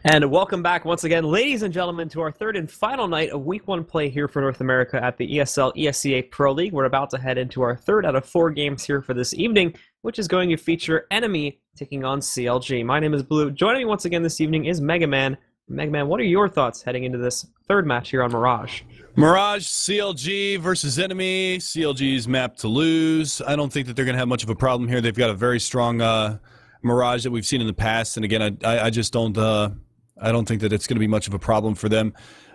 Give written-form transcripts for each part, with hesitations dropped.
And welcome back once again, ladies and gentlemen, to our third and final night of Week 1 play here for North America at the ESL ESEA Pro League. We're about to head into our third out of 4 games here for this evening, which is going to feature Enemy taking on CLG. My name is Blue. Joining me once again this evening is Mega Man. Mega Man, what are your thoughts heading into this third match here on Mirage? Mirage, CLG versus Enemy. CLG's map to lose. I don't think that they're going to have much of a problem here. They've got a very strong Mirage that we've seen in the past, and again, I just don't think that it's going to be much of a problem for them,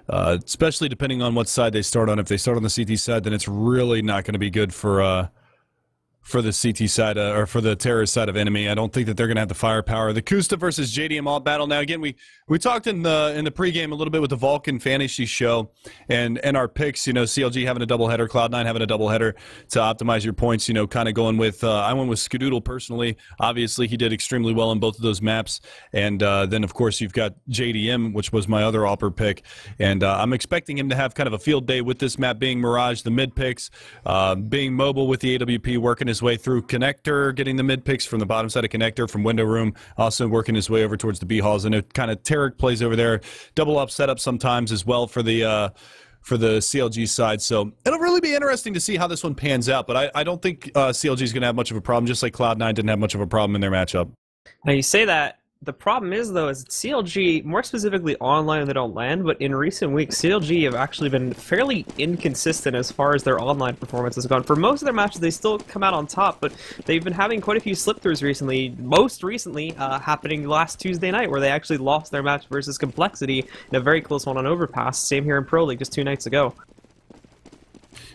especially depending on what side they start on. If they start on the CT side, then it's really not going to be good for the CT side or for the terrorist side of Enemy. I don't think that they're going to have the firepower. The Kusta versus JDM all battle. Now again, we talked in the pregame a little bit with the Vulcan Fantasy Show and our picks. You know, CLG having a doubleheader, Cloud9 having a doubleheader to optimize your points. You know, kind of going with I went with Skadoodle personally. Obviously, he did extremely well in both of those maps. And then of course you've got JDM, which was my other Alper pick. And I'm expecting him to have kind of a field day with this map being Mirage, the mid picks, being mobile with the AWP, working his way through connector, getting the mid picks from the bottom side of connector, from window room, also working his way over towards the B halls, and it kind of Tarek plays over there, double up setup sometimes as well for the CLG side. So it'll really be interesting to see how this one pans out. But I don't think CLG is going to have much of a problem, just like Cloud9 didn't have much of a problem in their matchup. Now you say that. The problem is, though, is CLG, more specifically online, they don't land, but in recent weeks, CLG have actually been fairly inconsistent as far as their online performance has gone. For most of their matches, they still come out on top, but they've been having quite a few slip-throughs recently, most recently happening last Tuesday night, where they actually lost their match versus Complexity in a very close one on Overpass, same here in Pro League just 2 nights ago.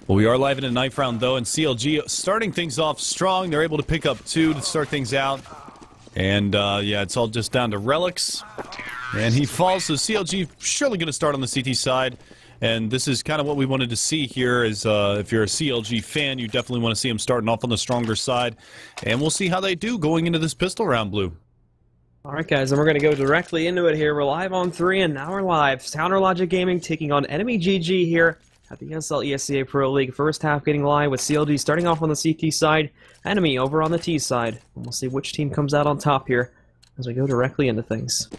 Well, we are live in a knife round, though, and CLG starting things off strong. They're able to pick up 2 to start things out. And, yeah, it's all just down to Relics. And he falls, so CLG surely going to start on the CT side. And this is kind of what we wanted to see here is if you're a CLG fan, you definitely want to see him starting off on the stronger side. And we'll see how they do going into this pistol round, Blue. All right, guys, and we're going to go directly into it here. We're live on 3, and now we're live. Counter Logic Gaming taking on EnemyGG here at the ESL ESEA Pro League. First half getting live with CLG starting off on the CT side, Enemy over on the T side. And we'll see which team comes out on top here as we go directly into things.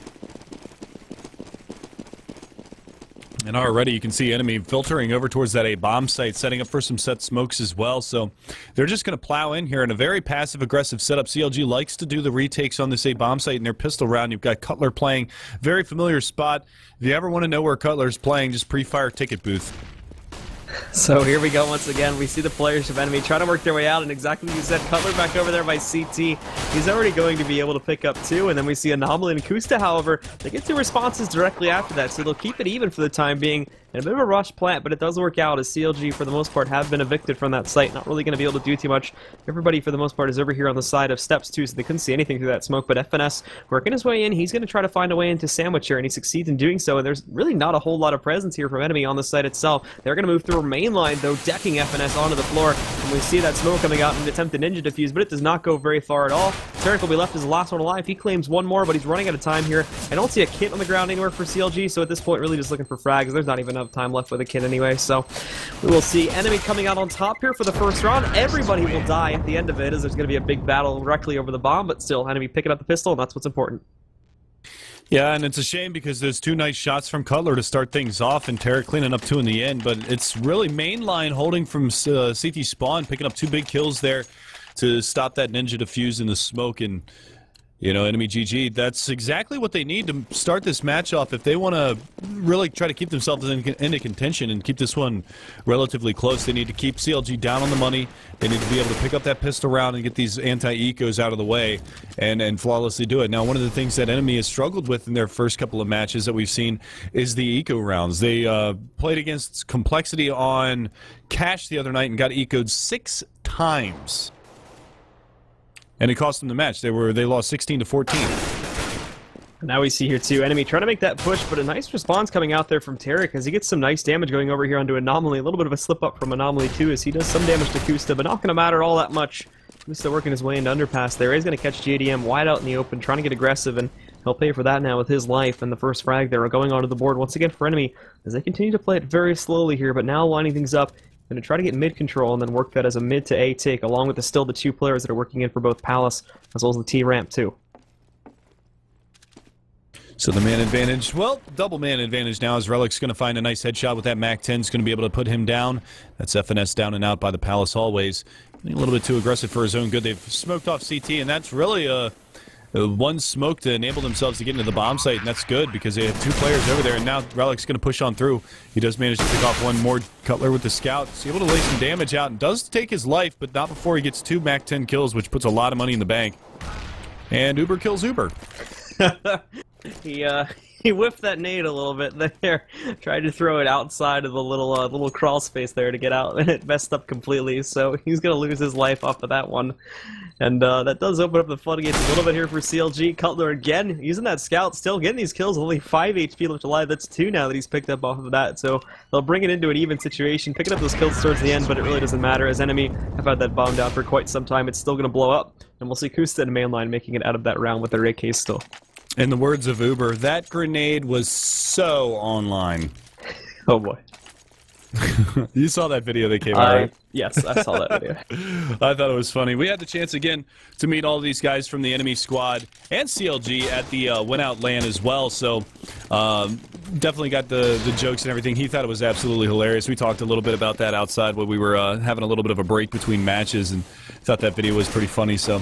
And already you can see Enemy filtering over towards that A bomb site, setting up for some set smokes as well. So they're just going to plow in here in a very passive-aggressive setup. CLG likes to do the retakes on this A bomb site in their pistol round. You've got Cutler playing, very familiar spot. If you ever want to know where Cutler's playing, just pre-fire ticket booth. So here we go once again. We see the players of Enemy trying to work their way out, and exactly what you said, Cutler back over there by CT. He's already going to be able to pick up 2, and then we see Anomaly and Kusta, however, they get 2 responses directly after that, so they'll keep it even for the time being. And a bit of a rush plant, but it does work out as CLG, for the most part, have been evicted from that site. Not really going to be able to do too much. Everybody, for the most part, is over here on the side of steps, too, so they couldn't see anything through that smoke. But FNS working his way in. He's going to try to find a way into Sandwich here, and he succeeds in doing so. And there's really not a whole lot of presence here from Enemy on the site itself. They're going to move through a main line, though, decking FNS onto the floor. And we see that smoke coming out in an attempt to ninja defuse, but it does not go very far at all. Tarek will be left as the last one alive. He claims 1 more, but he's running out of time here. I don't see a kit on the ground anywhere for CLG, so at this point, really just looking for frags. There's not even enough time left with a kit anyway, so we will see Enemy coming out on top here for the first round. Everybody will die at the end of it, as there's going to be a big battle directly over the bomb, but still, Enemy picking up the pistol, and that's what's important. Yeah, and it's a shame because there's 2 nice shots from Cutler to start things off, and Tarek cleaning up 2 in the end, but it's really mainline holding from CT spawn, picking up 2 big kills there to stop that ninja defuse in the smoke. And you know, EnemyGG, that's exactly what they need to start this match off if they want to really try to keep themselves into contention and keep this one relatively close. They need to keep CLG down on the money. They need to be able to pick up that pistol round and get these anti-ecos out of the way and flawlessly do it. Now, one of the things that Enemy has struggled with in their first couple of matches that we've seen is the eco rounds. They played against Complexity on Cash the other night and got ecoed 6 times. And it cost them the match. They lost 16-14. Now we see here too, Enemy trying to make that push, but a nice response coming out there from Tarek as he gets some nice damage going over here onto Anomaly. A little bit of a slip up from Anomaly too, as he does some damage to Kusta, but not going to matter all that much. Kusta working his way into underpass there. He's going to catch JDM wide out in the open, trying to get aggressive, and he'll pay for that now with his life. And the first frag there going onto the board once again for Enemy as they continue to play it very slowly here, but now lining things up. Going to try to get mid control and then work that as a mid to A take, along with the 2 players that are working in for both Palace as well as the T ramp too. So the man advantage, well, double man advantage now as Relic's going to find a nice headshot with that MAC-10. Is going to be able to put him down. That's FNS down and out by the Palace hallways. A little bit too aggressive for his own good. They've smoked off CT, and that's really one smoke to enable themselves to get into the bomb site, and that's good because they have 2 players over there, and now Relic's going to push on through. He does manage to pick off one more. Cutler with the scout. He's able to lay some damage out and does take his life, but not before he gets 2 MAC-10 kills, which puts a lot of money in the bank. And Uber kills Uber. He whiffed that nade a little bit there. Tried to throw it outside of the little crawl space there to get out, and it messed up completely. So he's gonna lose his life off of that one. And that does open up the floodgates a little bit here for CLG. Cutler again using that scout, still getting these kills. Only 5 HP left alive. That's 2 now that he's picked up off of that. So they'll bring it into an even situation, picking up those kills towards the end, but it really doesn't matter as Enemy have had that bomb down for quite some time. It's still gonna blow up, and we'll see Kusta and Mainline making it out of that round with their AK still. In the words of Uber, that grenade was so online. Oh boy. You saw that video that came out, right? Yes, I saw that video. I thought it was funny. We had the chance again to meet all these guys from the enemy squad and CLG at the win-out LAN as well, so definitely got the jokes and everything. He thought it was absolutely hilarious. We talked a little bit about that outside when we were having a little bit of a break between matches, and thought that video was pretty funny, so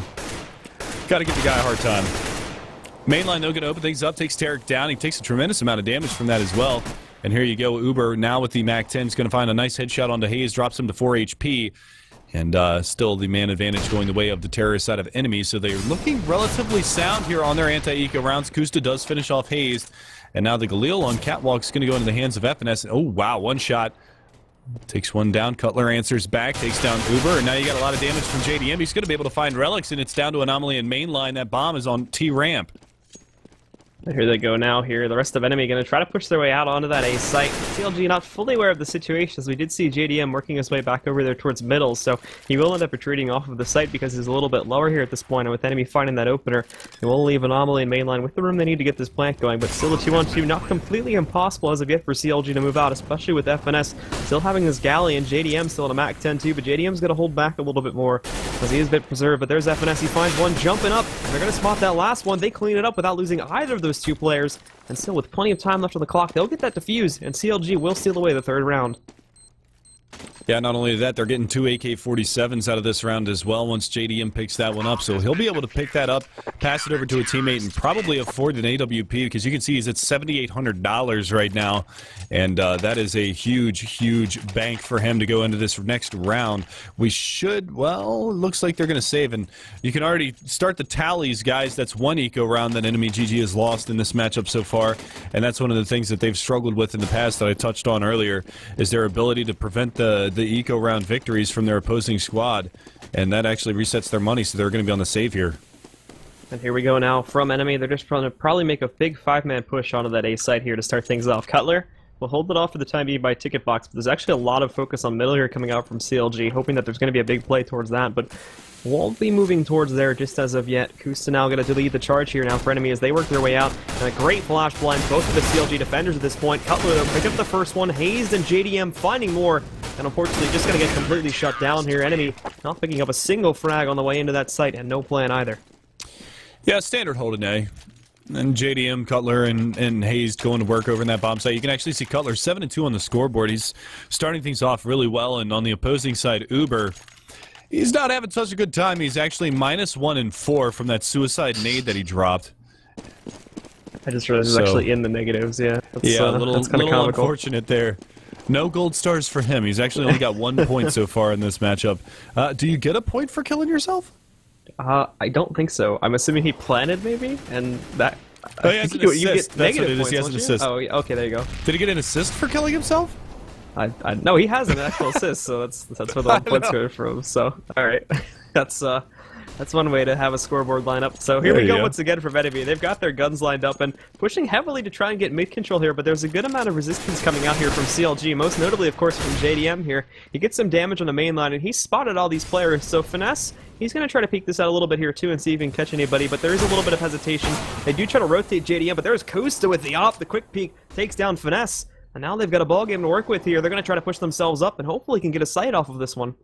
got to give the guy a hard time. Mainline, though, going to open things up, takes Tarek down. He takes a tremendous amount of damage from that as well. And here you go, Uber now with the MAC-10 is going to find a nice headshot onto Hayes, drops him to 4 HP. And still the man advantage going the way of the terrorist side of Enemy. So they're looking relatively sound here on their anti-eco rounds. Kusta does finish off Hayes. And now the Galil on Catwalk is going to go into the hands of FNS. Oh, wow, one shot. Takes one down. Cutler answers back, takes down Uber. And now you got a lot of damage from JDM. He's going to be able to find Relics, and it's down to Anomaly and Mainline. That bomb is on T-Ramp. Here they go now here. The rest of Enemy going to try to push their way out onto that A site. CLG not fully aware of the situation, as we did see JDM working his way back over there towards middle, so he will end up retreating off of the site because he's a little bit lower here at this point, and with Enemy finding that opener, it will leave Anomaly and Mainline with the room they need to get this plant going, but still a 2-on-2, not completely impossible as of yet for CLG to move out, especially with FNS still having this galley and JDM still in a MAC-10 too, but JDM's going to hold back a little bit more as he is a bit preserved, but there's FNS. He finds one jumping up, and they're going to spot that last one. They clean it up without losing either of those 2 players. And still, with plenty of time left on the clock, they'll get that defused, and CLG will steal away the 3rd round. Yeah, not only that, they're getting 2 AK-47s out of this round as well once JDM picks that one up. So he'll be able to pick that up, pass it over to a teammate, and probably afford an AWP because you can see he's at $7,800 right now. And that is a huge, huge bank for him to go into this next round. We should, well, it looks like they're going to save. And you can already start the tallies, guys. That's 1 eco round that EnemyGG has lost in this matchup so far. And that's one of the things that they've struggled with in the past that I touched on earlier, is their ability to prevent the eco round victories from their opposing squad, and that actually resets their money, so they're going to be on the save here. And here we go now from Enemy. They're just going to probably make a big 5-man push onto that A site here to start things off. Cutler will hold it off for the time being by ticket box, but there's actually a lot of focus on middle here coming out from CLG, hoping that there's going to be a big play towards that, but won't be moving towards there just as of yet. Kusta now going to lead the charge here now for Enemy as they work their way out. And a great flash blind, both of the CLG defenders at this point. Cutler, though, picked up the first one. Hayes and JDM finding more, and unfortunately just going to get completely shut down here. Enemy not picking up a single frag on the way into that site, and no plan either. Yeah, standard hold an A. And JDM, Cutler, and Hayes going to work over in that bomb site. You can actually see Cutler 7-2 on the scoreboard. He's starting things off really well, and on the opposing side, Uber, he's not having such a good time. He's actually -1 and 4 from that suicide nade that he dropped. I just realized he's actually in the negatives, yeah. That's a little comical. Unfortunate there. No gold stars for him. He's actually only got 1 point so far in this matchup. Do you get a point for killing yourself? I don't think so. I'm assuming he planted, maybe? And that... Oh, he has an assist. You get That's negative what it is. points, He has an assist. Oh, okay, there you go. Did he get an assist for killing himself? No, he has an actual assist, so that's where the points go from. So, all right, that's one way to have a scoreboard lineup. So here we go once again for Enemy. They've got their guns lined up and pushing heavily to try and get mid control here, but there's a good amount of resistance coming out here from CLG, most notably, of course, from JDM here. He gets some damage on the main line, and he spotted all these players. So Finesse, he's going to try to peek this out a little bit here too and see if he can catch anybody, but there is a little bit of hesitation. They do try to rotate JDM, but there's Kusta with the op. The quick peek takes down Finesse. And now they've got a ball game to work with here. They're going to try to push themselves up and hopefully can get a sight off of this one.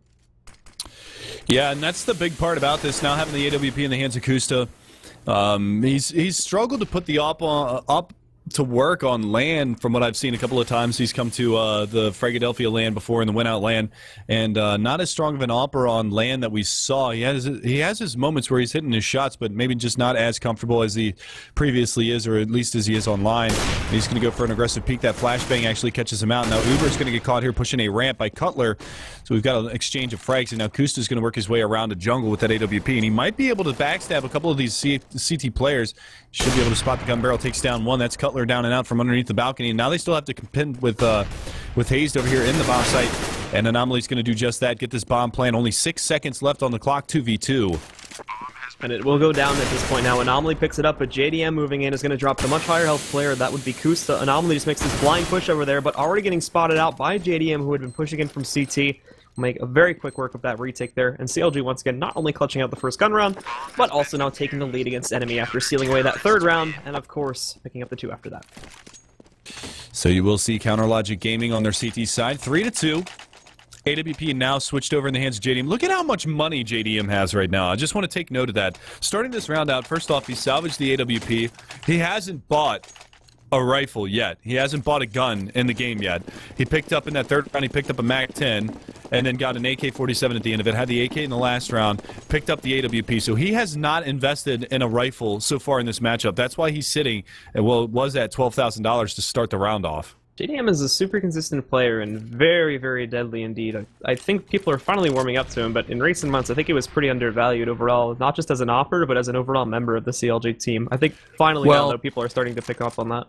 Yeah, and that's the big part about this, now having the AWP in the hands of Kusta. He's struggled to put the up to work on land from what I've seen a couple of times. He's come to the Philadelphia land before in the win-out land, and not as strong of an opera on land that we saw. He has his moments where he's hitting his shots, but maybe just not as comfortable as he previously is, or at least as he is online. And he's going to go for an aggressive peek. That flashbang actually catches him out. Now Uber's going to get caught here pushing a ramp by Cutler, so we've got an exchange of frags, and now Kusta's going to work his way around the jungle with that AWP, and he might be able to backstab a couple of these CT players. Should be able to spot the gun barrel, takes down one. That's Cutler down and out from underneath the balcony. And now they still have to contend with Hazed over here in the bomb site. And Anomaly's going to do just that, get this bomb plant. Only 6 seconds left on the clock, 2v2. And it will go down at this point now. Anomaly picks it up, but JDM moving in is going to drop the much higher health player. That would be Kusta. Anomaly just makes this blind push over there, but already getting spotted out by JDM, who had been pushing in from CT. Make a very quick work of that retake there, and CLG once again not only clutching out the first gun round, but also now taking the lead against Enemy after sealing away that third round, and of course picking up the 2 after that. So you will see Counter Logic Gaming on their CT side, 3-2. AWP now switched over in the hands of JDM. Look at how much money JDM has right now. I just want to take note of that. Starting this round out, first off, he salvaged the AWP. He hasn't bought a rifle yet. He hasn't bought a gun in the game yet. He picked up in that third round, he picked up a MAC-10 and then got an AK-47 at the end of it. Had the AK in the last round, picked up the AWP. So he has not invested in a rifle so far in this matchup. That's why he's sitting, well, it was at $12,000 to start the round off. JDM is a super consistent player and very, very deadly indeed. I think people are finally warming up to him, but in recent months I think he was pretty undervalued overall, not just as an operator, but as an overall member of the CLG team. I think finally now though, people are starting to pick up on that.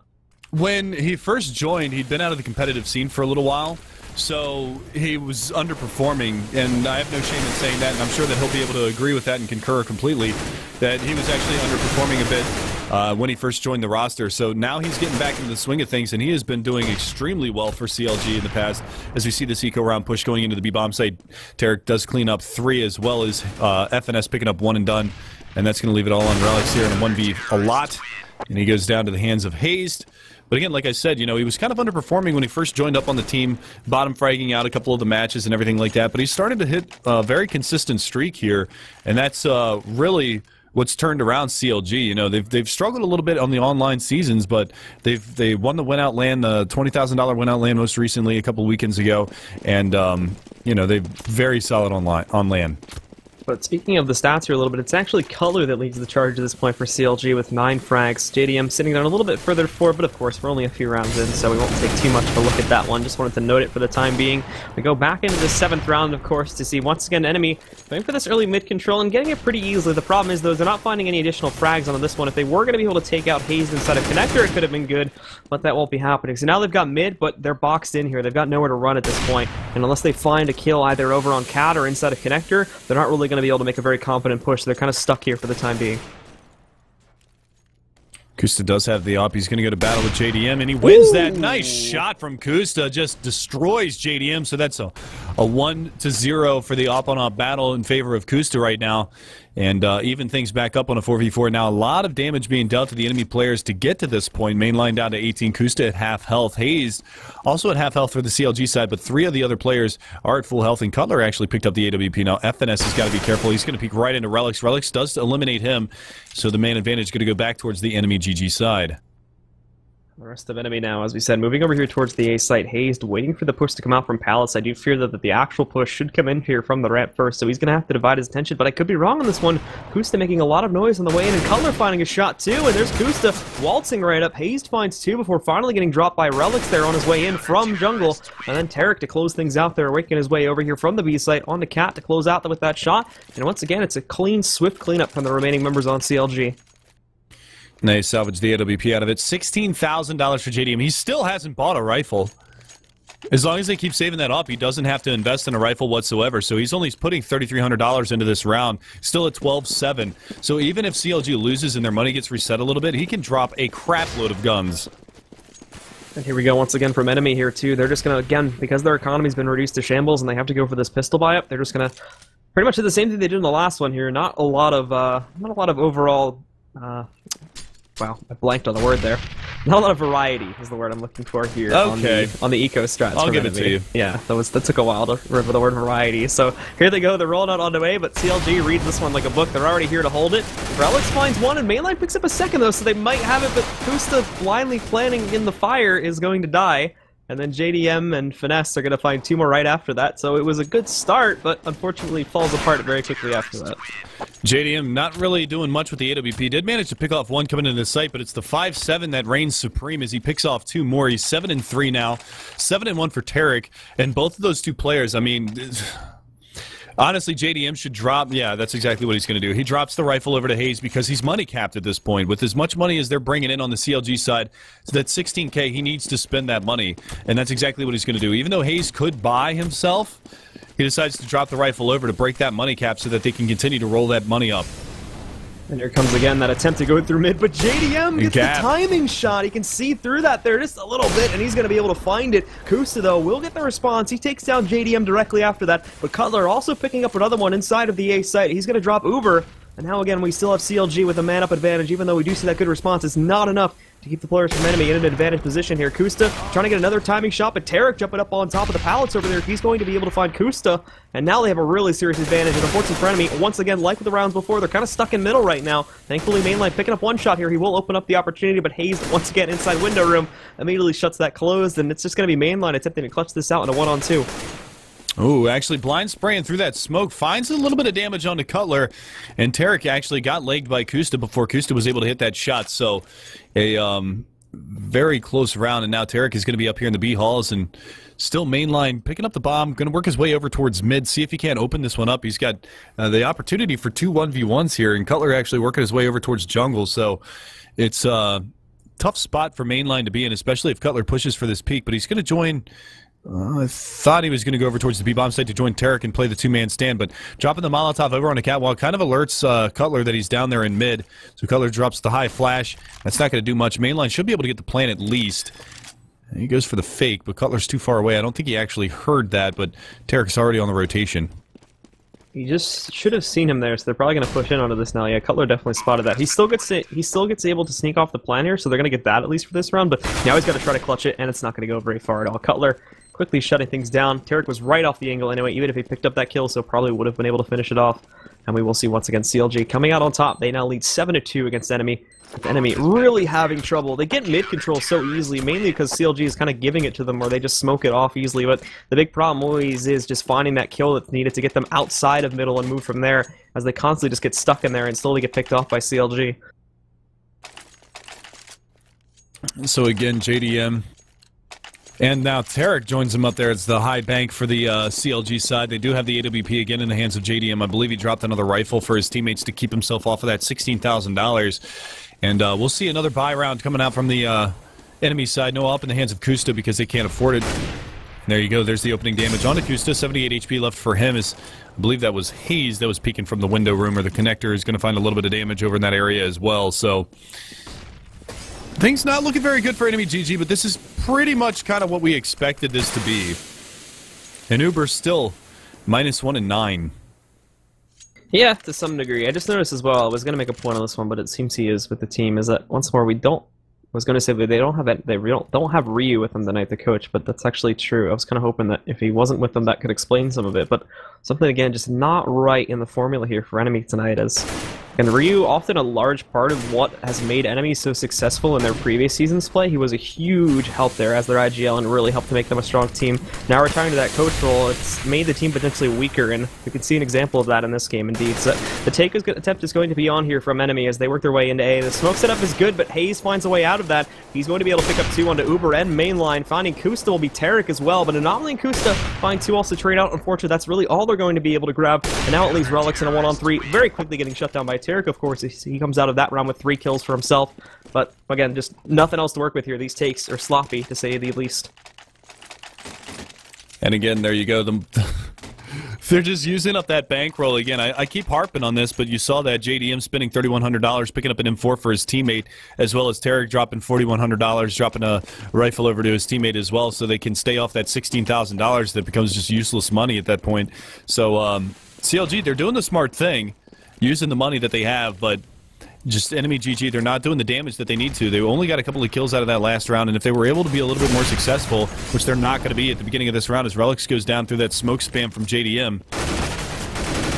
When he first joined, he'd been out of the competitive scene for a little while, so he was underperforming, and I have no shame in saying that, and I'm sure that he'll be able to agree with that and concur completely, that he was actually underperforming a bit when he first joined the roster. So now he's getting back into the swing of things, and he has been doing extremely well for CLG in the past. As we see this eco round push going into the B-bomb site, Tarek does clean up 3 as well as FNS picking up 1 and done, and that's going to leave it all on Relics here in a 1v a lot, and he goes down to the hands of Hazed. But again, like I said, you know, he was kind of underperforming when he first joined up on the team, bottom fragging out a couple of the matches and everything like that. But he's starting to hit a very consistent streak here, and that's really what's turned around CLG. You know, they've struggled a little bit on the online seasons, but they won the win-out land, the $20,000 win-out land most recently a couple of weekends ago, and you know, they're very solid on land. But speaking of the stats here a little bit, it's actually Color that leads the charge at this point for CLG with 9 frags. JDM sitting down a little bit further forward, but of course we're only a few rounds in, so we won't take too much of a look at that one. Just wanted to note it for the time being. We go back into the 7th round, of course, to see once again Enemy going for this early mid control and getting it pretty easily. The problem is, though, they're not finding any additional frags on this one. If they were going to be able to take out Hazed inside of Connector, it could have been good, but that won't be happening. So now they've got mid, but they're boxed in here. They've got nowhere to run at this point, and unless they find a kill either over on Cat or inside of Connector, they're not really going to be able to make a very confident push. They're kind of stuck here for the time being. Kusta does have the op. He's going to go to battle with JDM, and he wins that. Nice shot from Kusta. Just destroys JDM, so that's a 1-0 for the op-on-op battle in favor of Kusta right now. And even things back up on a 4v4. Now a lot of damage being dealt to the enemy players to get to this point. Main line down to 18. Kusta at half health. Hazed also at half health for the CLG side, but 3 of the other players are at full health, and Cutler actually picked up the AWP. Now FNS has got to be careful. He's going to peek right into Relics. Relics does eliminate him, so the man advantage is going to go back towards the EnemyGG side. The rest of Enemy now, as we said, moving over here towards the A site. Hazed waiting for the push to come out from Palace. I do fear that the actual push should come in here from the ramp first, so he's going to have to divide his attention, but I could be wrong on this one. Kusta making a lot of noise on the way in, and Cutler finding a shot too, and there's Kusta waltzing right up. Hazed finds 2 before finally getting dropped by Relics there on his way in from jungle, and then Tarek to close things out there, working his way over here from the B site onto Cat to close out with that shot, and once again it's a clean, swift cleanup from the remaining members on CLG. They salvaged the AWP out of it. $16,000 for JDM. He still hasn't bought a rifle. As long as they keep saving that up, he doesn't have to invest in a rifle whatsoever. So he's only putting $3,300 into this round, still at 12-7. So even if CLG loses and their money gets reset a little bit, he can drop a crap load of guns. And here we go once again from Enemy here too. They're just going to, again, because their economy's been reduced to shambles and they have to go for this pistol buy-up, they're just going to pretty much do the same thing they did in the last one here. Not a lot of overall Wow, I blanked on the word there. Not a lot of variety is the word I'm looking for here Okay. on the eco strats. I'll give it to you. Yeah, that took a while to remember the word variety. So here they go, they're rolling out on the way, but CLG reads this one like a book. They're already here to hold it. Relics finds one, and Mainline picks up a second though, so they might have it, but Kusta blindly planning in the fire is going to die. And then JDM and Finesse are going to find 2 more right after that. So it was a good start, but unfortunately falls apart very quickly after that. JDM not really doing much with the AWP. Did manage to pick off one coming into the site, but it's the 5-7 that reigns supreme as he picks off 2 more. He's 7-3 now, 7-1 for Tarek. And both of those 2 players, I mean... Honestly, JDM should drop... Yeah, that's exactly what he's going to do. He drops the rifle over to Hayes because he's money capped at this point. With as much money as they're bringing in on the CLG side, so that 16K, he needs to spend that money. And that's exactly what he's going to do. Even though Hayes could buy himself, he decides to drop the rifle over to break that money cap so that they can continue to roll that money up. And here comes again that attempt to go through mid, but JDM gets the timing shot. He can see through that there just a little bit, and he's going to be able to find it. Kusta, though, will get the response. He takes down JDM directly after that, but Cutler also picking up another one inside of the A site. He's going to drop Uber, and now again we still have CLG with a man-up advantage. Even though we do see that good response, it's not enough to keep the players from Enemy in an advantage position here. Kusta trying to get another timing shot, but Tarek jumping up on top of the pallets over there. He's going to be able to find Kusta, and now they have a really serious advantage. And unfortunately for Enemy, once again, like with the rounds before, they're kind of stuck in middle right now. Thankfully, Mainline picking up one shot here. He will open up the opportunity, but Hayes, once again, inside window room, immediately shuts that closed, and it's just going to be Mainline attempting to clutch this out in a 1-on-2. Ooh, actually blind spraying through that smoke finds a little bit of damage onto Cutler, and Tarek actually got legged by Kusta before Kusta was able to hit that shot. So a very close round, and now Tarek is going to be up here in the B halls, and still Mainline picking up the bomb, going to work his way over towards mid, see if he can't open this one up. He's got the opportunity for 2 1v1s here, and Cutler actually working his way over towards jungle, so it's a tough spot for Mainline to be in, especially if Cutler pushes for this peak, but he's going to join... I thought he was going to go over towards the B-bomb site to join Tarek and play the 2-man stand, but dropping the Molotov over on the catwalk kind of alerts Cutler that he's down there in mid. So Cutler drops the high flash. That's not going to do much. Mainline should be able to get the plan at least. He goes for the fake, but Cutler's too far away. I don't think he actually heard that, but Tarek's already on the rotation. He just should have seen him there, so they're probably going to push in onto this now. Yeah, Cutler definitely spotted that. He still gets able to sneak off the plan here, so they're going to get that at least for this round, but now he's got to try to clutch it, and it's not going to go very far at all. Cutler quickly shutting things down. Tarek was right off the angle anyway, even if he picked up that kill, so probably would have been able to finish it off. And we will see once again CLG coming out on top. They now lead 7-2 against Enemy. With Enemy really having trouble. They get mid control so easily, mainly because CLG is kind of giving it to them, or they just smoke it off easily. But the big problem always is just finding that kill that's needed to get them outside of middle and move from there, as they constantly just get stuck in there and slowly get picked off by CLG. So again, JDM. And now Tarek joins him up there. It's the high bank for the CLG side. They do have the AWP again in the hands of JDM. I believe he dropped another rifle for his teammates to keep himself off of that $16,000. And we'll see another buy round coming out from the enemy side. No up in the hands of Kusta because they can't afford it. And there you go. There's the opening damage onto Kusta. 78 HP left for him. I believe that was Hayes that was peeking from the window room, or the connector is going to find a little bit of damage over in that area as well. So... things not looking very good for EnemyGG, but this is pretty much kind of what we expected this to be. And Uber's still -1 and 9. Yeah, to some degree. I just noticed as well, I was going to make a point on this one, but it seems he is with the team, is that once more I was going to say that they don't have Ryu with them tonight, the coach, but that's actually true. I was kind of hoping that if he wasn't with them, that could explain some of it, but something, again, just not right in the formula here for Enemy tonight, as... and Ryu, often a large part of what has made Enemy so successful in their previous season's play. He was a huge help there as their IGL and really helped to make them a strong team. Now returning to that coach role, it's made the team potentially weaker, and we can see an example of that in this game indeed. So the take attempt is going to be on here from Enemy as they work their way into A. The smoke setup is good, but Hayes finds a way out of that. He's going to be able to pick up 2 onto Uber and Mainline. Finding Kusta will be Tarek as well, but Anomaly and Kusta find 2 also trade out. Unfortunately, that's really all they're going to be able to grab. And now it leaves Relics in a 1-on-3, very quickly getting shut down by Tarek, of course. He comes out of that round with 3 kills for himself. But again, just nothing else to work with here. These takes are sloppy, to say the least. And again, there you go. They're just using up that bankroll again. I keep harping on this, but you saw that JDM spending $3,100 picking up an M4 for his teammate, as well as Tarek dropping $4,100, dropping a rifle over to his teammate as well, so they can stay off that $16,000 that becomes just useless money at that point. So CLG, they're doing the smart thing, using the money that they have, but just EnemyGG, they're not doing the damage that they need to. They only got a couple of kills out of that last round, and if they were able to be a little bit more successful, which they're not going to be at the beginning of this round, as Relics goes down through that smoke spam from JDM.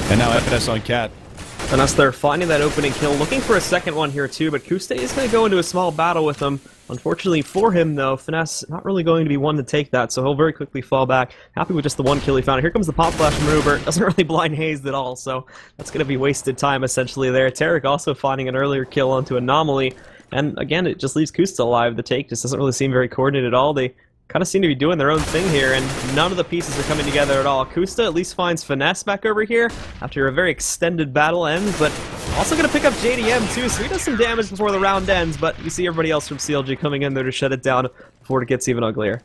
And now FNS on Cat. And as they're finding that opening kill, looking for a second one here too, but Kuste is going to go into a small battle with him. Unfortunately for him, though, Finesse not really going to be one to take that, so he'll very quickly fall back. Happy with just the one kill he found. Here comes the pop flash from Uber. Doesn't really blind Haze at all, so that's going to be wasted time, essentially, there. Tarek also finding an earlier kill onto Anomaly, and again, it just leaves Kuste alive. The take just doesn't really seem very coordinated at all. They kind of seem to be doing their own thing here, and none of the pieces are coming together at all. Kuste at least finds Finesse back over here after a very extended battle ends, but also going to pick up JDM too, so he does some damage before the round ends, but you see everybody else from CLG coming in there to shut it down before it gets even uglier.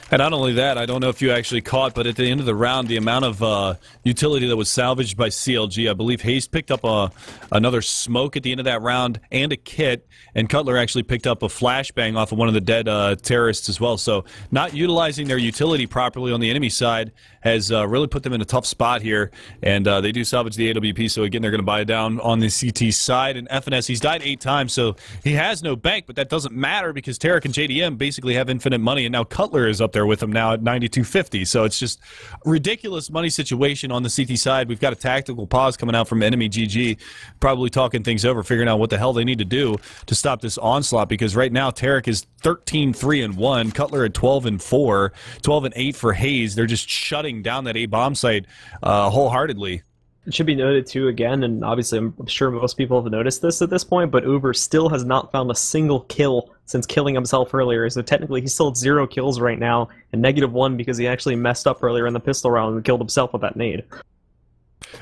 And not only that, I don't know if you actually caught, but at the end of the round, the amount of utility that was salvaged by CLG, I believe Haze picked up another smoke at the end of that round and a kit, and Cutler actually picked up a flashbang off of one of the dead terrorists as well. So not utilizing their utility properly on the enemy side has really put them in a tough spot here, and they do salvage the AWP, so again, they're going to buy it down on the CT side. And FNS, he's died 8 times, so he has no bank, but that doesn't matter because Tarek and JDM basically have infinite money, and now Cutler is up there with him now at 9250. So it's just a ridiculous money situation on the CT side. We've got a tactical pause coming out from EnemyGG, probably talking things over, figuring out what the hell they need to do to stop this onslaught, because right now Tarek is 13-3-1, Cutler at 12-4, 12-8 for Haze. They're just shutting down that A-bomb site wholeheartedly. It should be noted too again, and obviously I'm sure most people have noticed this at this point, but Uber still has not found a single kill since killing himself earlier, so technically he's still at 0 kills right now, and -1 because he actually messed up earlier in the pistol round and killed himself with that nade.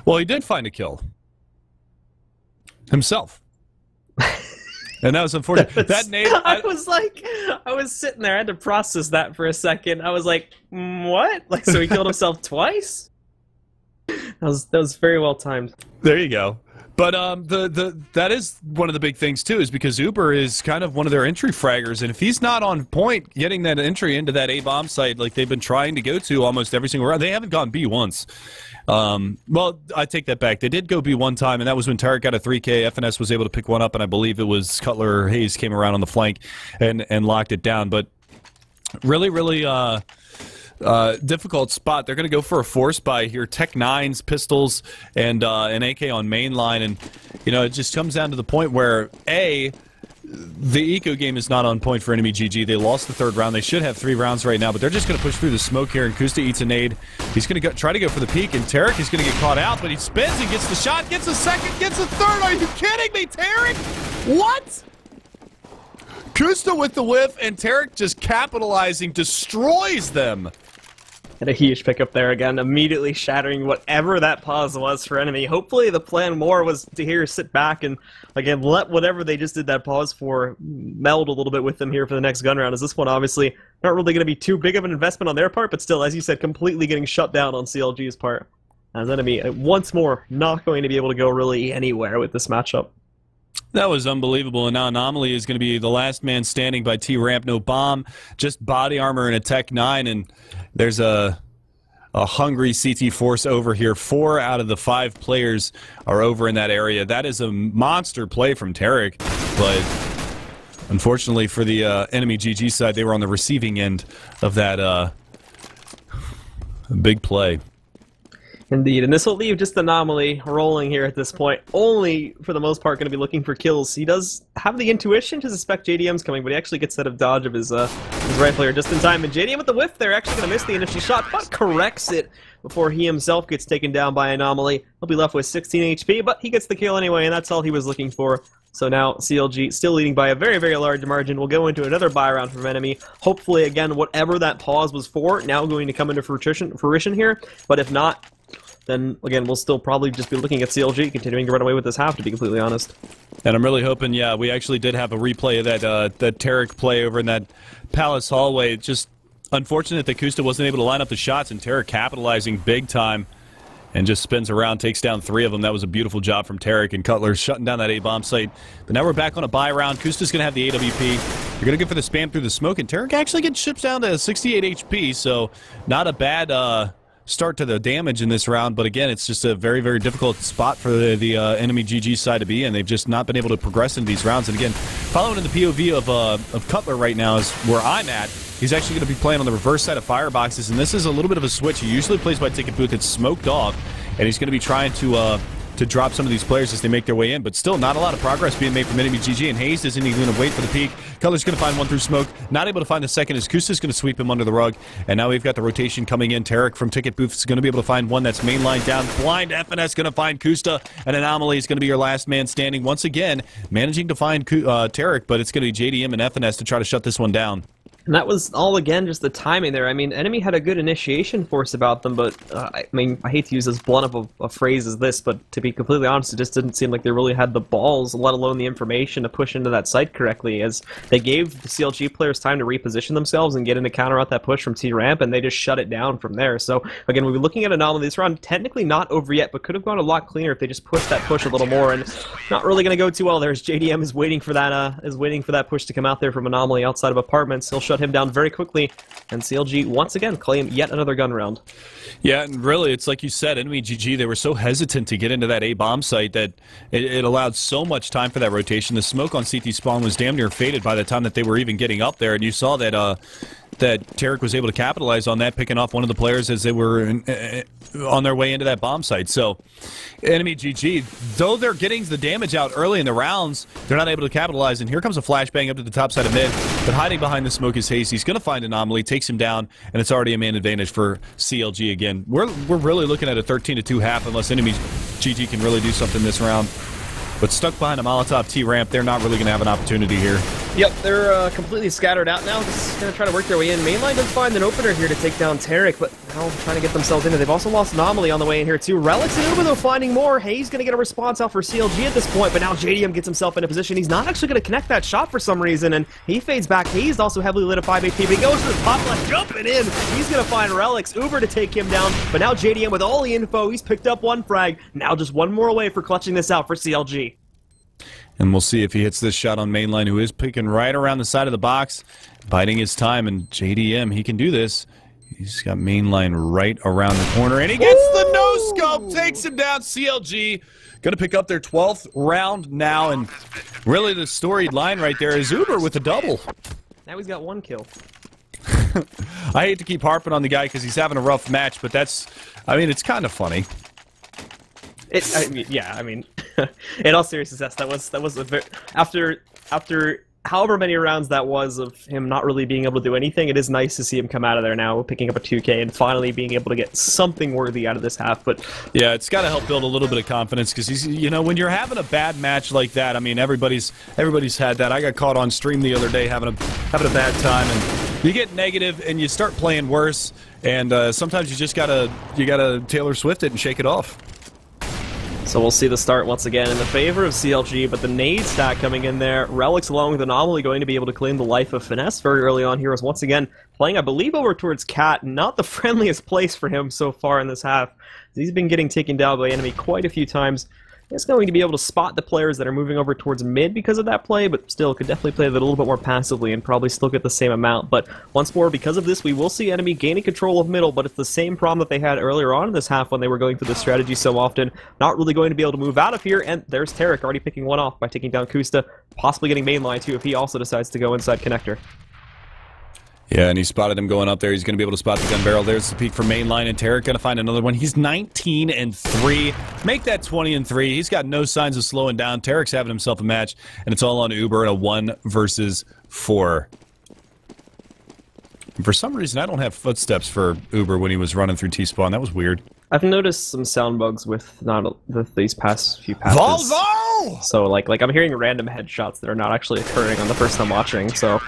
Well, he did find a kill. Himself. And that was unfortunate. That nade... I was sitting there, I had to process that for a second. I was like, what? Like, so he killed himself twice? That was very well timed. There you go. But that is one of the big things too, is because Uber is kind of one of their entry fraggers, and if he's not on point getting that entry into that A-bomb site like they've been trying to go to almost every single round, they haven't gone B once. Well, I take that back. They did go B one time, and that was when Tarek got a 3K. FNS was able to pick one up, and I believe it was Cutler or Haze came around on the flank and locked it down. But really, really difficult spot. They're going to go for a force buy here. Tech 9s, pistols, and an AK on main line. And, you know, it just comes down to the point where, A, the eco game is not on point for EnemyGG. They lost the 3rd round. They should have 3 rounds right now, but they're just going to push through the smoke here, and Kuste eats a nade. He's going to try to go for the peek, and Tarek is going to get caught out, but he spins and gets the shot, gets a second, gets a third. Are you kidding me, Tarek? What? Kuste with the whiff, and Tarek just capitalizing, destroys them. And a huge pickup there again, immediately shattering whatever that pause was for Enemy. Hopefully the plan more was to here sit back and, again, let whatever they just did that pause for meld a little bit with them here for the next gun round, as this one obviously not really going to be too big of an investment on their part, but still, as you said, completely getting shut down on CLG's part. As Enemy, once more, not going to be able to go really anywhere with this matchup. That was unbelievable, and now Anomaly is going to be the last man standing by T-Ramp. No bomb, just body armor and a Tech 9, and there's a hungry CT force over here. 4 out of the 5 players are over in that area. That is a monster play from Tarek, but unfortunately for the EnemyGG side, they were on the receiving end of that big play. Indeed, and this will leave just Anomaly rolling here at this point. Only, for the most part, going to be looking for kills. He does have the intuition to suspect JDM's coming, but he actually gets out of dodge of his rifle here just in time. And JDM with the whiff, they're actually going to miss the initial shot, but corrects it before he himself gets taken down by Anomaly. He'll be left with 16 HP, but he gets the kill anyway, and that's all he was looking for. So now CLG still leading by a very, very large margin. We'll go into another buy round from Enemy. Hopefully, again, whatever that pause was for, now going to come into fruition here. But if not, then, again, we'll still probably just be looking at CLG continuing to run away with this half, to be completely honest. And I'm really hoping, yeah, we actually did have a replay of that Tarek play over in that Palace hallway. Just unfortunate that Kuste wasn't able to line up the shots, and Tarek capitalizing big time and just spins around, takes down 3 of them. That was a beautiful job from Tarek, and Cutler shutting down that A-bomb site. But now we're back on a buy round. Kuste's going to have the AWP. You're going to go for the spam through the smoke, and Tarek actually gets shipped down to 68 HP, so not a bad start to the damage in this round, but again, it's just a very, very difficult spot for the EnemyGG side to be in. They've just not been able to progress in these rounds. And again, following in the POV of Cutler right now is where I'm at. He's actually going to be playing on the reverse side of fireboxes, and this is a little bit of a switch. He usually plays by ticket booth. It's smoked off, and he's going to be trying to drop some of these players as they make their way in, but still not a lot of progress being made from EnemyGG, and Hayes isn't even going to wait for the peak. Cutler's going to find one through smoke, not able to find the second as Kusta's going to sweep him under the rug, and now we've got the rotation coming in. Tarek from ticket booth is going to be able to find one that's main line down. Blind FNS going to find Kusta, and Anomaly is going to be your last man standing once again, managing to find Tarek, but it's going to be JDM and FNS to try to shut this one down. And that was all, again, just the timing there. I mean, Enemy had a good initiation force about them, but, I mean, I hate to use as blunt of a phrase as this, but to be completely honest, it just didn't seem like they really had the balls, let alone the information, to push into that site correctly, as they gave the CLG players time to reposition themselves and get in to counter out that push from T-Ramp, and they just shut it down from there. So, again, we'll be looking at Anomaly this round, technically not over yet, but could have gone a lot cleaner if they just pushed that push a little more, and not really going to go too well. There's JDM is waiting for that push to come out there from Anomaly outside of apartments. He'll shut him down very quickly, and CLG once again claim yet another gun round. Yeah, and really, it's like you said, EnemyGG, they were so hesitant to get into that A-bomb site that it allowed so much time for that rotation. The smoke on CT spawn was damn near faded by the time that they were even getting up there, and you saw that that Tarek was able to capitalize on that, picking off one of the players as they were on their way into that bomb site. So, EnemyGG, though they're getting the damage out early in the rounds, they're not able to capitalize, and here comes a flashbang up to the top side of mid, but hiding behind the smoke is Hayes. He's going to find Anomaly, takes him down, and it's already a man advantage for CLG again. We're really looking at a 13-2 half unless EnemyGG can really do something this round. But stuck behind a Molotov T-Ramp, they're not really going to have an opportunity here. Yep, they're completely scattered out now. Just going to try to work their way in. Mainline does find an opener here to take down Tarek, but now trying to get themselves into. They've also lost Anomaly on the way in here, too. Relics and Uber, though, finding more. Hayes going to get a response out for CLG at this point, but now JDM gets himself in a position. He's not actually going to connect that shot for some reason, and he fades back. Hayes also heavily lit at 5 HP, but he goes to the top left, jumping in. He's going to find Relics, Uber to take him down, but now JDM with all the info, he's picked up one frag. Now just one more away for clutching this out for CLG. And we'll see if he hits this shot on mainline, who is picking right around the side of the box, biding his time. And JDM, he can do this. He's got mainline right around the corner, and he gets the no-scope, takes him down. CLG going to pick up their 12th round now, and really the storied line right there is Uber with a double. Now he's got one kill. I hate to keep harping on the guy because he's having a rough match, but that's, I mean, it's kind of funny. I mean, in all seriousness, that was a very, after however many rounds that was of him not really being able to do anything, it is nice to see him come out of there now, picking up a 2K and finally being able to get something worthy out of this half. But yeah, it's got to help build a little bit of confidence because he's, you know, when you're having a bad match like that, I mean, everybody's had that. I got caught on stream the other day having a bad time, and you get negative and you start playing worse, and sometimes you just gotta Taylor Swift it and shake it off. So we'll see the start once again in the favor of CLG, but the nade stack coming in there. Relics along with Anomaly going to be able to claim the life of Finesse very early on here, as once again playing, I believe, over towards Cat. Not the friendliest place for him so far in this half. He's been getting taken down by Enemy quite a few times. He's going to be able to spot the players that are moving over towards mid because of that play, but still could definitely play that a little bit more passively and probably still get the same amount. But once more, because of this, we will see Enemy gaining control of middle, but it's the same problem that they had earlier on in this half when they were going through this strategy so often. Not really going to be able to move out of here, and there's Tarek already picking one off by taking down Kusta, possibly getting mainline too if he also decides to go inside connector. Yeah, and he spotted him going up there. He's going to be able to spot the gun barrel. There's the peak for mainline, and Tarek going to find another one. He's 19-3. Make that 20-3. He's got no signs of slowing down. Tarek's having himself a match, and it's all on Uber in a 1 versus 4. And for some reason, I don't have footsteps for Uber when he was running through T-spawn. That was weird. I've noticed some sound bugs with these past few patches. Volvo! So like I'm hearing random headshots that are not actually occurring on the person I'm watching. So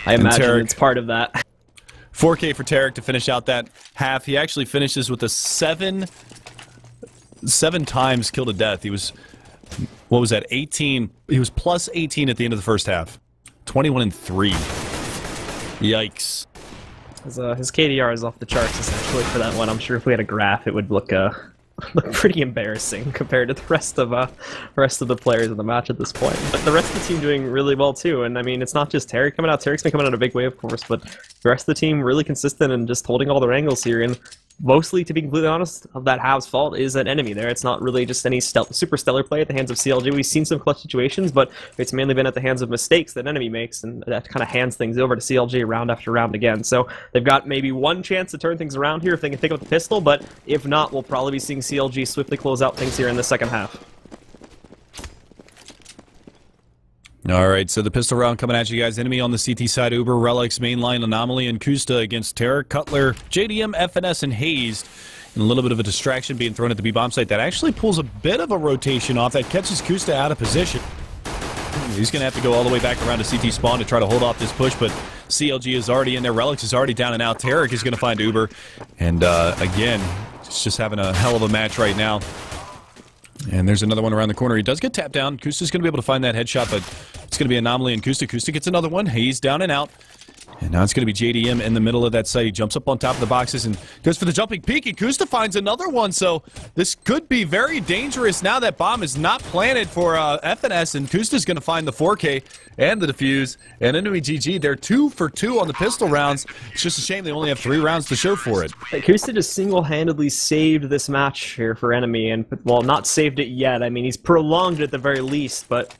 I imagine it's part of that. 4K for Tarek to finish out that half. He actually finishes with a seven times kill to death. He was, what was that, 18? He was plus 18 at the end of the first half. 21-3. Yikes. His KDR is off the charts essentially for that one. I'm sure if we had a graph, it would look pretty embarrassing compared to the rest of the players in the match at this point. But the rest of the team doing really well too. And I mean, it's not just Tarek coming out. Tarek's been coming out in a big way, of course, but the rest of the team really consistent and just holding all their angles here. And mostly, to be completely honest, of that halve's fault is an enemy there. It's not really just any super stellar play at the hands of CLG. We've seen some clutch situations, but it's mainly been at the hands of mistakes that enemy makes, and that kind of hands things over to CLG round after round again. So they've got maybe one chance to turn things around here if they can pick up the pistol, but if not, we'll probably be seeing CLG swiftly close out things here in the second half. All right, so the pistol round coming at you guys. Enemy on the CT side, Uber, Relics, Mainline, Anomaly, and Kusta against Tarek, Cutler, JDM, FNS, and Hazed. And a little bit of a distraction being thrown at the B-bomb site. That actually pulls a bit of a rotation off. That catches Kusta out of position. He's going to have to go all the way back around to CT spawn to try to hold off this push, but CLG is already in there. Relics is already down and out. Tarek is going to find Uber. And again, it's just having a hell of a match right now. And there's another one around the corner. He does get tapped down. Kusta's going to be able to find that headshot, but it's going to be Anomaly and Kusta. Kusta gets another one. He's down and out. And now it's going to be JDM in the middle of that site. He jumps up on top of the boxes and goes for the jumping peek, and Kusta finds another one. So this could be very dangerous now that bomb is not planted for FNS, and Kusta's going to find the 4K and the defuse. And EnemyGG, they're 2 for 2 on the pistol rounds. It's just a shame they only have 3 rounds to show for it. Kusta just single-handedly saved this match here for Enemy, and, well, not saved it yet. I mean, he's prolonged it at the very least, but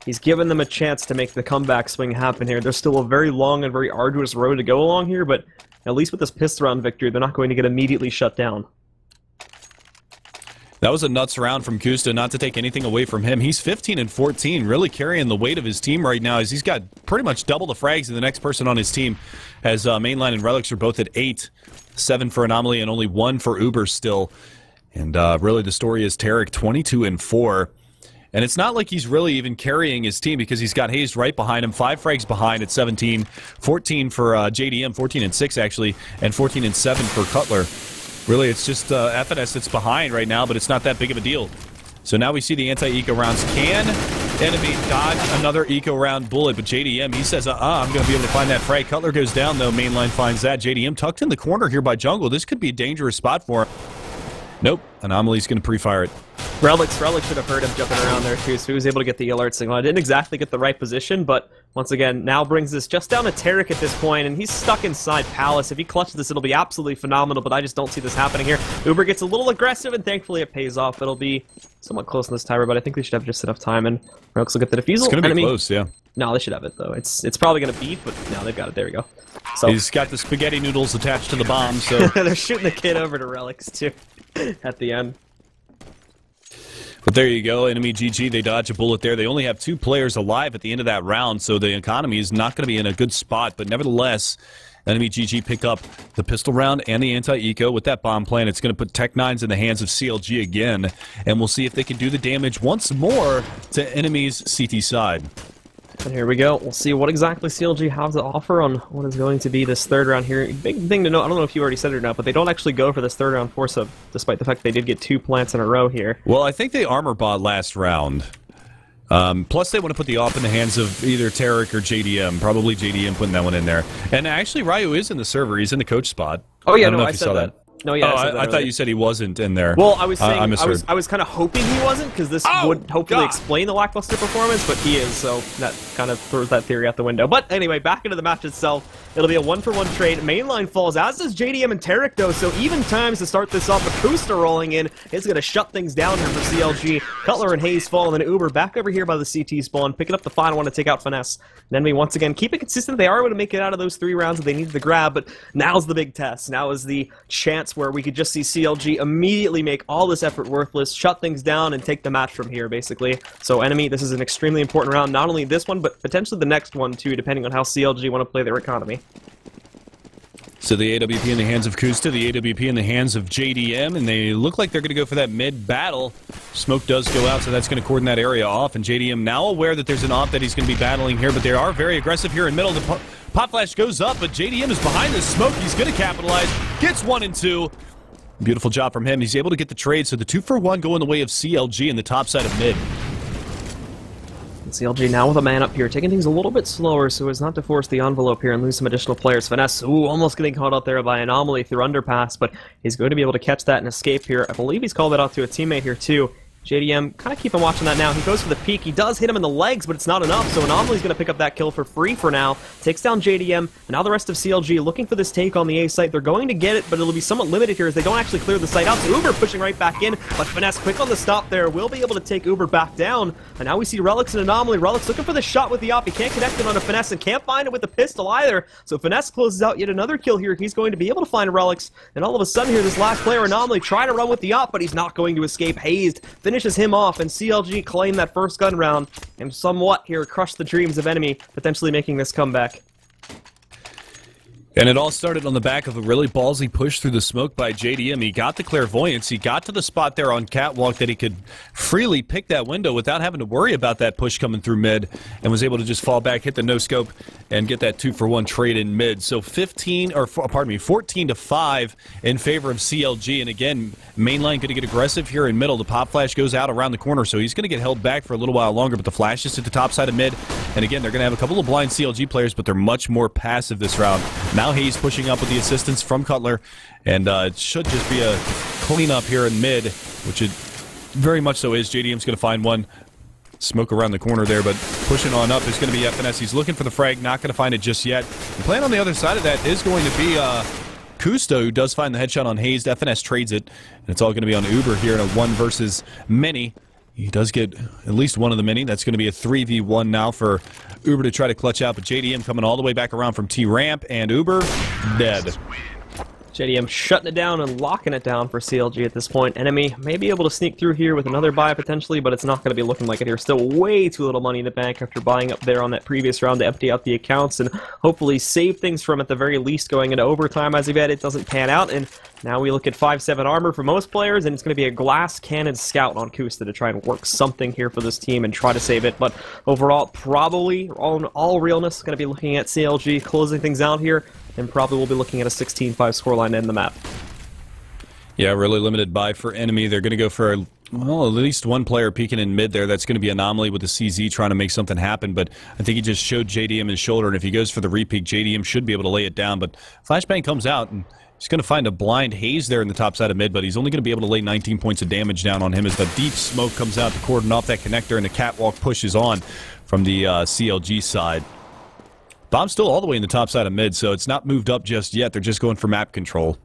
he's given them a chance to make the comeback swing happen here. There's still a very long and very arduous road to go along here, but at least with this pistol round victory, they're not going to get immediately shut down. That was a nuts round from Kusta, not to take anything away from him. He's 15 and 14, really carrying the weight of his team right now, as he's got pretty much double the frags, and the next person on his team has Mainline and Relics are both at 8, 7 for Anomaly, and only 1 for Uber still. And really the story is Tarek 22 and 4. And it's not like he's really even carrying his team, because he's got Hazed right behind him, 5 frags behind at 17, 14 for JDM, 14 and 6 actually, and 14 and 7 for Cutler. Really, it's just FNS that's behind right now, but it's not that big of a deal. So now we see the anti-eco rounds. Can Enemy dodge another eco round bullet? But JDM, he says, I'm going to be able to find that frag. Cutler goes down, though. Mainline finds that. JDM tucked in the corner here by Jungle. This could be a dangerous spot for him. Nope. Anomaly's going to pre-fire it. Relics should have heard him jumping around there too, so he was able to get the alert signal. I didn't exactly get the right position, but once again, now brings this just down to Tarek at this point, and he's stuck inside Palace. If he clutches this, it'll be absolutely phenomenal, but I just don't see this happening here. Uber gets a little aggressive, and thankfully it pays off. It'll be somewhat close in this timer, but I think they should have just enough time, and Relics will get the defusal. It's going to be close, yeah. No, they should have it, though. It's probably going to beat, but no, they've got it. There we go. So he's got the spaghetti noodles attached to the bomb, so they're shooting the kid over to Relics, too, at the end. But there you go, EnemyGG, they dodge a bullet there. They only have 2 players alive at the end of that round, so the economy is not going to be in a good spot. But nevertheless, EnemyGG pick up the pistol round and the anti-eco with that bomb plan. It's going to put Tech-9s in the hands of CLG again, and we'll see if they can do the damage once more to Enemy's CT side. And here we go. We'll see what exactly CLG have to offer on what is going to be this third round here. Big thing to note, I don't know if you already said it or not, but they don't actually go for this third round force-up, despite the fact they did get 2 plants in a row here. Well, I think they armor bought last round. Plus, they want to put the off in the hands of either Tarek or JDM. Probably JDM putting that one in there. And actually, Ryu is in the server. He's in the coach spot. Oh, yeah, I don't know I if you said saw that. No, yeah, I thought you said he wasn't in there. Well, I was saying, I was kind of hoping he wasn't, because this would hopefully explain the lackluster performance, but he is, so that kind of throws that theory out the window. But anyway, back into the match itself. It'll be a 1-for-1 trade. Mainline falls, as does JDM and Tarek, though, so even times to start this off. But Kusta rolling in is going to shut things down here for CLG. Cutler and Hayes fall, and then Uber back over here by the CT spawn, picking up the final one to take out Finesse. And Enemy once again keep it consistent. They are able to make it out of those 3 rounds that they needed to grab, but now's the big test. Now is the chance where we could just see CLG immediately make all this effort worthless, shut things down, and take the match from here, basically. So Enemy, this is an extremely important round, not only this one, but potentially the next one, too, depending on how CLG want to play their economy. So the AWP in the hands of Kusta, the AWP in the hands of JDM, and they look like they're going to go for that mid-battle. Smoke does go out, so that's going to cordon that area off, and JDM now aware that there's an off that he's going to be battling here, but they are very aggressive here in middle. The pop flash goes up, but JDM is behind the smoke. He's going to capitalize, gets 1 and 2. Beautiful job from him. He's able to get the trade, so the 2-for-1 go in the way of CLG in the top side of mid. CLG now with a man up here, taking things a little bit slower so as not to force the envelope here and lose some additional players. Finesse, almost getting caught out there by Anomaly through underpass, but he's going to be able to catch that and escape here. I believe he's called it out to a teammate here too. JDM kind of keep on watching that now. He goes for the peek. He does hit him in the legs, but it's not enough. So Anomaly's going to pick up that kill for free for now. Takes down JDM. And now the rest of CLG looking for this take on the A site. They're going to get it, but it'll be somewhat limited here as they don't actually clear the site out. So Uber pushing right back in, but Finesse quick on the stop there. Will be able to take Uber back down. And now we see Relics and Anomaly. Relics looking for the shot with the op. He can't connect it on a Finesse and can't find it with the pistol either. So Finesse closes out yet another kill here. He's going to be able to find Relics. And all of a sudden here, this last player, Anomaly, trying to run with the op, but he's not going to escape. Hazed finishes him off, and CLG claim that first gun round and somewhat here crush the dreams of Enemy, potentially making this comeback. And it all started on the back of a really ballsy push through the smoke by JDM. He got the clairvoyance. He got to the spot there on Catwalk that he could freely pick that window without having to worry about that push coming through mid, and was able to just fall back, hit the no-scope, and get that 2-for-1 trade in mid. So 14 to 5 in favor of CLG. And again, Mainline going to get aggressive here in middle. The pop flash goes out around the corner, so he's going to get held back for a little while longer, but the flash is at the top side of mid. And again, they're going to have a couple of blind CLG players, but they're much more passive this round. Now Hayes pushing up with the assistance from Cutler, and it should just be a cleanup here in mid, which it very much so is. JDM's going to find one. Smoke around the corner there, but pushing on up is going to be FNS. He's looking for the frag, not going to find it just yet. And playing on the other side of that is going to be Kusto, who does find the headshot on Hayes. FNS trades it, and it's all going to be on Uber here in a 1 versus many. He does get at least one of the many. That's going to be a 3v1 now for Uber to try to clutch out, but JDM coming all the way back around from T-Ramp, and Uber dead. JDM shutting it down and locking it down for CLG at this point. Enemy may be able to sneak through here with another buy potentially, but it's not going to be looking like it here. Still way too little money in the bank after buying up there on that previous round to empty out the accounts and hopefully save things from at the very least going into overtime. As of yet, it doesn't pan out, and now we look at 5-7 armor for most players, and it's going to be a glass cannon scout on Kusta to try and work something here for this team and try to save it. But overall, probably, all realness, going to be looking at CLG closing things out here, and probably we'll be looking at a 16-5 scoreline to end the map. Yeah, really limited buy for Enemy. They're going to go for, well, at least one player peeking in mid there. That's going to be Anomaly with the CZ trying to make something happen, but I think he just showed JDM his shoulder, and if he goes for the repeat, JDM should be able to lay it down, but Flashbang comes out, and he's going to find a blind Haze there in the top side of mid, but he's only going to be able to lay 19 points of damage down on him as the deep smoke comes out to cordon off that connector, and the Catwalk pushes on from the CLG side. Bomb's still all the way in the top side of mid, so it's not moved up just yet. They're just going for map control.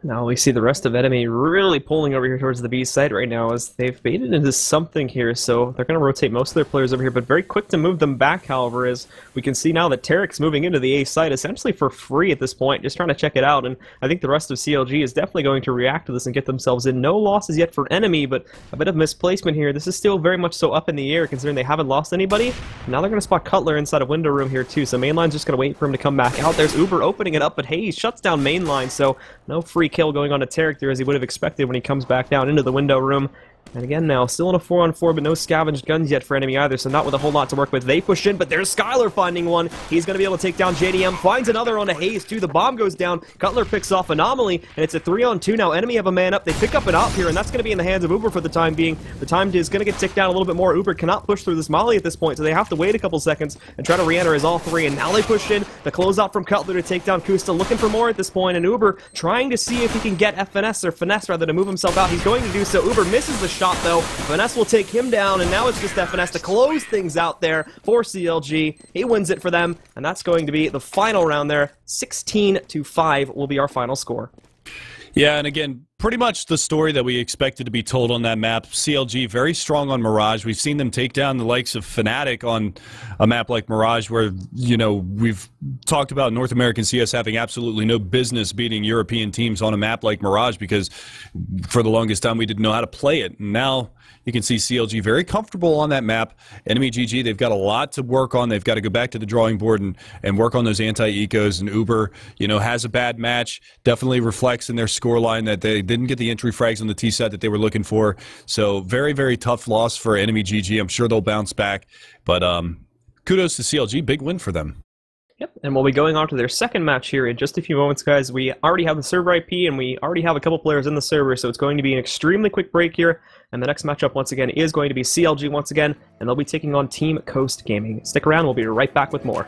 Now we see the rest of Enemy really pulling over here towards the B side right now as they've baited into something here, so they're going to rotate most of their players over here, but very quick to move them back, however, as we can see now that Tarek's moving into the A side essentially for free at this point, just trying to check it out, and I think the rest of CLG is definitely going to react to this and get themselves in. No losses yet for Enemy, but a bit of misplacement here. This is still very much so up in the air considering they haven't lost anybody. Now they're going to spot Cutler inside a window room here too, so Mainline's just going to wait for him to come back out. There's Uber opening it up, but Hayes shuts down Mainline, so no free kill going on to Tarek there as he would have expected when he comes back down into the window room. And again now, still in a 4-on-4, but no scavenged guns yet for Enemy either, so not with a whole lot to work with. They push in, but there's Skylar finding one. He's going to be able to take down JDM, finds another on a Haze too. The bomb goes down, Cutler picks off Anomaly, and it's a 3-on-2 now. Enemy have a man up, they pick up an op here, and that's going to be in the hands of Uber for the time being. The time is going to get ticked down a little bit more. Uber cannot push through this molly at this point, so they have to wait a couple seconds and try to re-enter as all three, and now they push in. The closeout from Cutler to take down Kusta, looking for more at this point, and Uber trying to see if he can get FNS, or Finesse rather, to move himself out. He's going to do so. Uber misses the shot though. FNS will take him down, and now it's just FNS to close things out there for CLG. He wins it for them, and that's going to be the final round there. 16-5 will be our final score. Yeah, and again, pretty much the story that we expected to be told on that map. CLG very strong on Mirage. We've seen them take down the likes of Fnatic on a map like Mirage where, you know, we've talked about North American CS having absolutely no business beating European teams on a map like Mirage because for the longest time we didn't know how to play it. And now you can see CLG very comfortable on that map. EnemyGG, they've got a lot to work on. They've got to go back to the drawing board and work on those anti-ecos. And Uber, you know, has a bad match. Definitely reflects in their scoreline that they didn't get the entry frags on the T set that they were looking for. So very, very tough loss for EnemyGG. I'm sure they'll bounce back. But kudos to CLG. Big win for them. Yep, and we'll be going on to their second match here in just a few moments, guys. We already have the server IP, and we already have a couple players in the server, so it's going to be an extremely quick break here. And the next matchup, once again, is going to be CLG once again, and they'll be taking on Team Coast Gaming. Stick around, we'll be right back with more.